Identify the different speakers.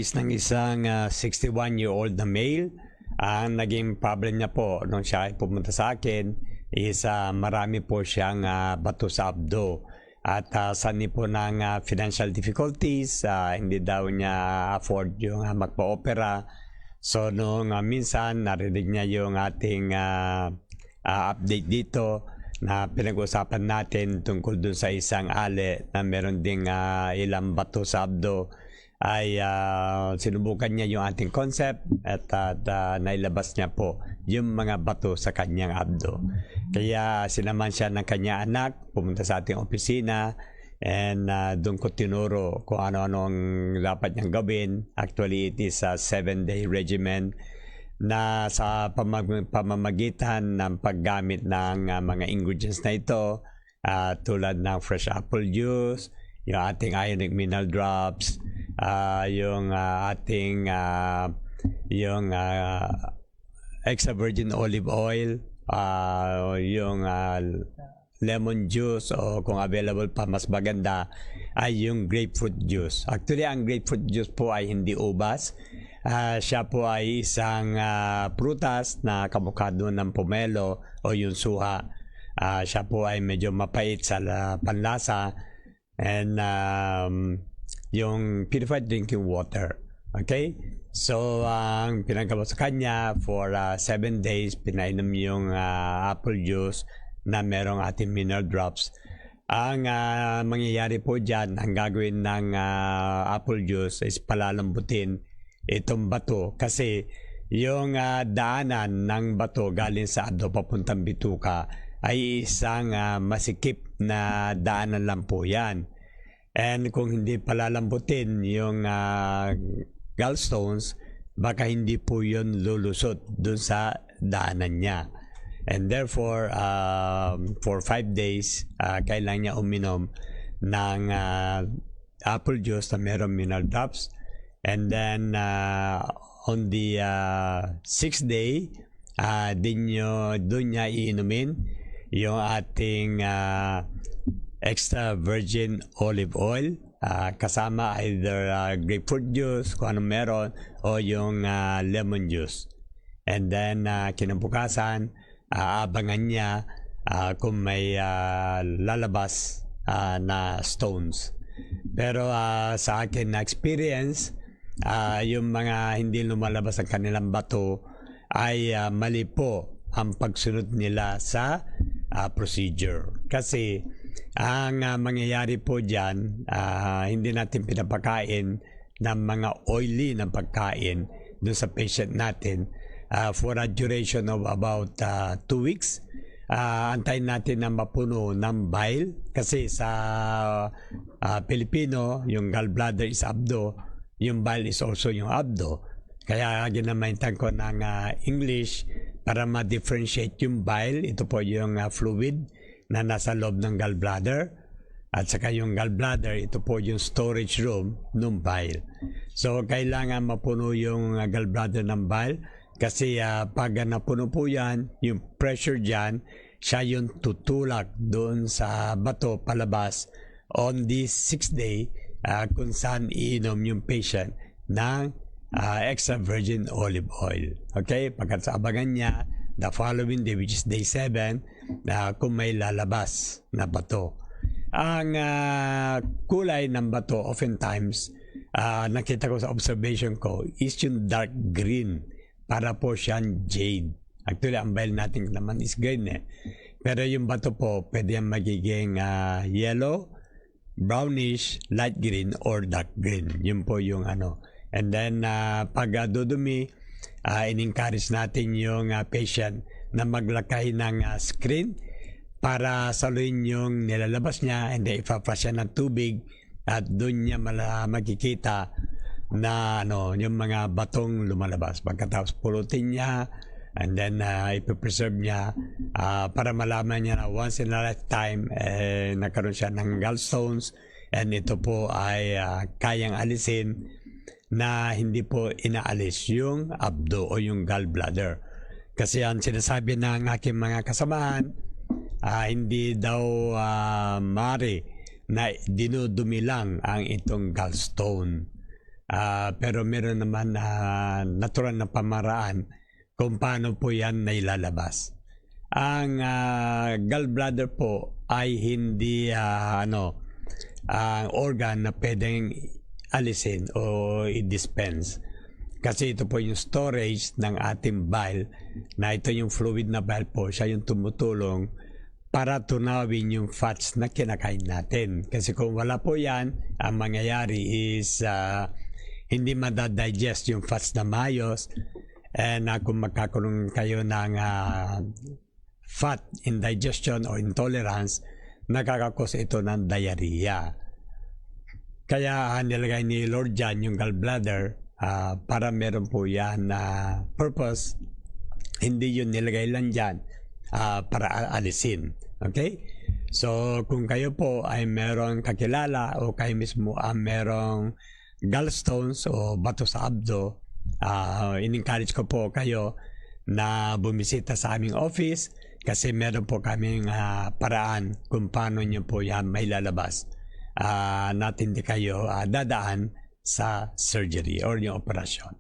Speaker 1: Is ng isang 61-year-old na male. Ang naging problem niya po nung siya ay pumunta sa akin is marami po siyang bato sa abdo. At sanhi po ng financial difficulties, hindi daw niya afford yung magpa-opera. So nung minsan narinig niya yung ating update dito na pinag-usapan natin tungkol dun sa isang ale na meron ding ilang bato sa abdo, ay sinubukan niya yung ating concept at nailabas niya po yung mga bato sa kanyang abdo. Kaya sinaman siya ng kanyang anak, pumunta sa ating opisina, and doon ko tinuro kung ano-ano ang dapat niyang gawin. Actually, it is a 7-day regimen na sa pamamagitan ng paggamit ng mga ingredients na ito, tulad ng fresh apple juice, yung ating ionic mineral drops, yung ating yung extra virgin olive oil, yung lemon juice, o kung available pa mas maganda ay yung grapefruit juice. Actually, ang grapefruit juice po ay hindi ubas. Siya po ay isang prutas na kamukha doon ng pomelo o yung suha. Siya po ay medyo mapait sa panlasa, and yung purified drinking water. Okay? So, ang pinagawa sa kanya for 7 days, pinainom yung apple juice na merong ating mineral drops. Ang mangyayari po dyan, ang gagawin ng apple juice is palalambutin itong bato, kasi yung daanan ng bato galing sa abdo papuntang bituka ay isang masikip na daanan lang po yan. And kung hindi palalambutin yung gallstones, baka hindi po yun lulusot dun sa daanan niya. And therefore, for 5 days, kailangan niya uminom ng apple juice na mayroong mineral drops. And then, on the 6th day, doon niya iinumin yung ating extra virgin olive oil, kasama either grapefruit juice, kung anong meron, o yung lemon juice. And then, kinabukasan, aabangan niya kung may lalabas na stones. Pero sa akin na experience, yung mga hindi lumalabas ang kanilang bato ay mali po ang pagsunod nila sa procedure. Kasi ang mangyayari po dyan, hindi natin pinapakain ng mga oily na pagkain dun sa patient natin for a duration of about 2 weeks. Antayin natin na mapuno ng bile, kasi sa Pilipino, yung gallbladder is abdo, yung bile is also yung abdo. Kaya ginamaitan ko ng English para ma-differentiate yung bile. Ito po yung fluid na nasa loob ng gallbladder, at saka yung gallbladder, ito po yung storage room ng bile. So kailangan mapuno yung gallbladder ng bile, kasi pag napuno po yan, yung pressure dyan, siya yung tutulak doon sa bato palabas on the 6th day, kung saan iinom yung patient ng extra virgin olive oil. Okay? Pagkat sa abangan niya, the following day, which is day 7, kung may lalabas na bato. Ang kulay ng bato, oftentimes, nakita ko sa observation ko, is yung dark green. Para po siyang jade. Actually, ang bile natin naman is green eh. Pero yung bato po, pwede yung magiging yellow, brownish, light green, or dark green. Yun po yung ano. And then, pag dudumi, in-encourage natin yung patient na maglakay ng screen para saluin yung nilalabas niya, and then ipa-flush siya ng tubig, at doon niya makikita na yung mga batong lumalabas. Pagkatapos pulutin niya, and then ipipreserve niya para malaman niya na once in a lifetime nagkaroon siya ng gallstones, and ito po ay kayang alisin na hindi po inaalis yung abdo o yung gallbladder. Kasi ang sinasabi ng aking mga kasamahan, hindi daw mari na dinudumi lang ang itong gallstone. Pero meron naman natural na pamaraan kung paano po yan nailalabas. Ang gallbladder po ay hindi organ na pwedeng alisin o i-dispense. Kasi ito po yung storage ng ating bile, na ito yung fluid na bile po, siya yung tumutulong para tunawin yung fats na kinakain natin. Kasi kung wala po yan, ang mangyayari is hindi madadigest yung fats na mayos, and kung magkakaroon kayo ng fat indigestion o intolerance, nakakakos ito ng diarrhea. Kaya nilagay ni Lord John yung gallbladder para meron po yan na purpose. Hindi yun nilagay lang dyan para alisin. Okay? So kung kayo po ay merong kakilala o kayo mismo merong gallstones o bato sa abdo, in-encourage ko po kayo na bumisita sa aming office, kasi meron po kaming paraan kung paano nyo po yan may lalabas natin di kayo dadaan sa surgery or yung operasyon.